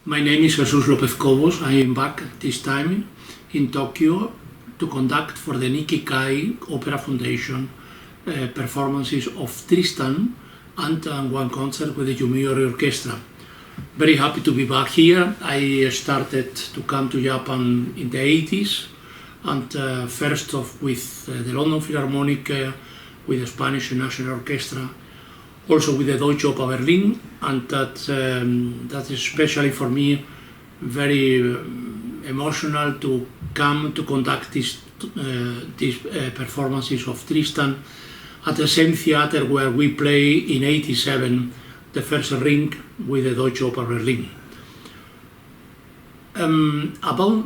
My name is Jesus Lopez Cobos. I am back this time in Tokyo to conduct for the Nikikai Opera Foundation performances of Tristan and one concert with the Yomiuri Orchestra. Very happy to be back here. I started to come to Japan in the 80s and first off with the London Philharmonic, with the Spanish National Orchestra, also with the Deutsche Oper Berlin, and that is especially for me very emotional to come to conduct these performances of Tristan at the same theater where we play in '87 the first ring with the Deutsche Oper Berlin. About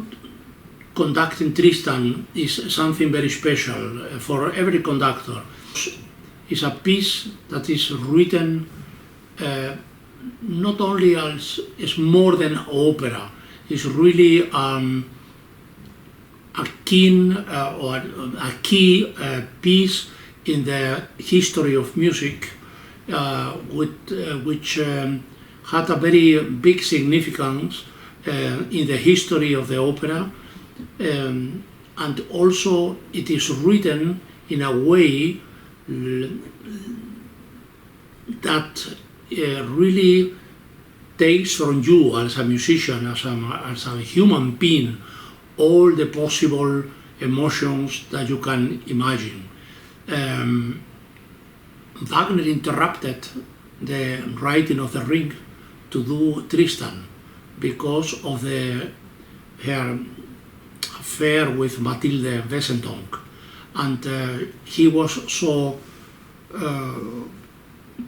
conducting Tristan is something very special for every conductor. It's a piece that is written not only as more than opera. It's really a keen or a key piece in the history of music, which had a very big significance in the history of the opera, and also it is written in a way that really takes from you as a musician, as a human being, all the possible emotions that you can imagine. Wagner interrupted the writing of the ring to do Tristan because of her affair with Mathilde Wesendonck, and he was so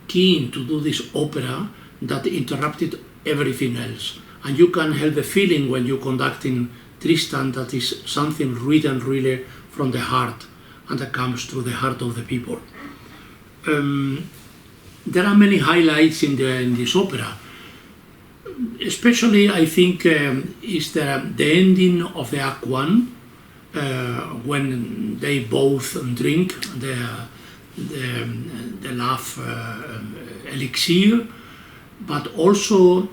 keen to do this opera that interrupted everything else. And you can have the feeling when you're conducting Tristan that is something written really from the heart and that comes through the heart of the people. There are many highlights in this opera. Especially, I think, is the ending of the Act 1, when they both drink the love elixir, but also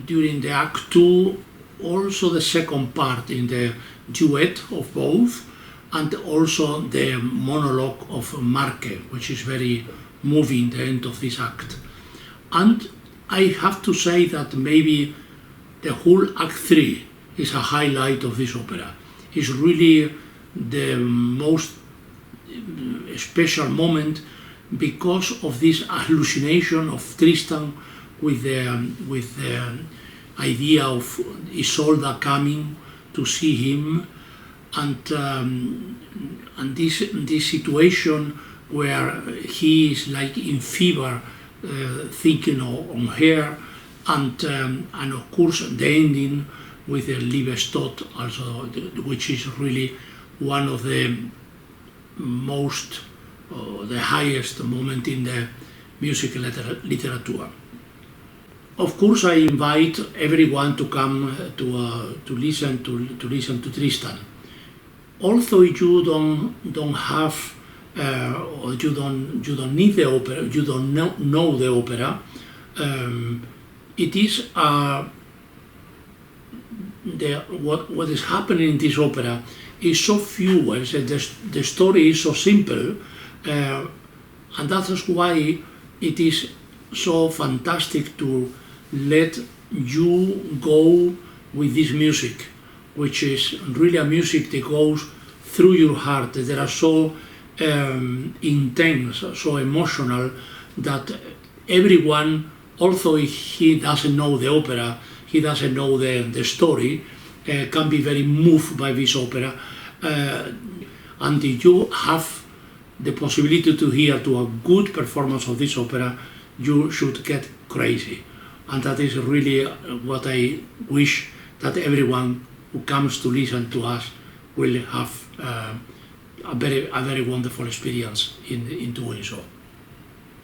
during the Act 2, also the second part in the duet of both, and also the monologue of Marke, which is very moving, the end of this act. And I have to say that maybe the whole Act 3 is a highlight of this opera. It's really the most special moment because of this hallucination of Tristan with the idea of Isolde coming to see him, and this situation where he is like in fever, thinking on her, and of course the ending with the Liebestod, also, which is really one of the most, the highest moment in the music literature. Of course, I invite everyone to come to listen to Tristan. Although you don't have or you don't need the opera, you don't know the opera, it is what is happening in this opera is so few. The story is so simple, and that is why it is so fantastic to let you go with this music, which is really a music that goes through your heart. They are so intense, so emotional, that everyone, although he doesn't know the opera, he doesn't know the story, can be very moved by this opera. And if you have the possibility to hear to a good performance of this opera, you should get crazy. And that is really what I wish that everyone who comes to listen to us will have a very wonderful experience in doing so.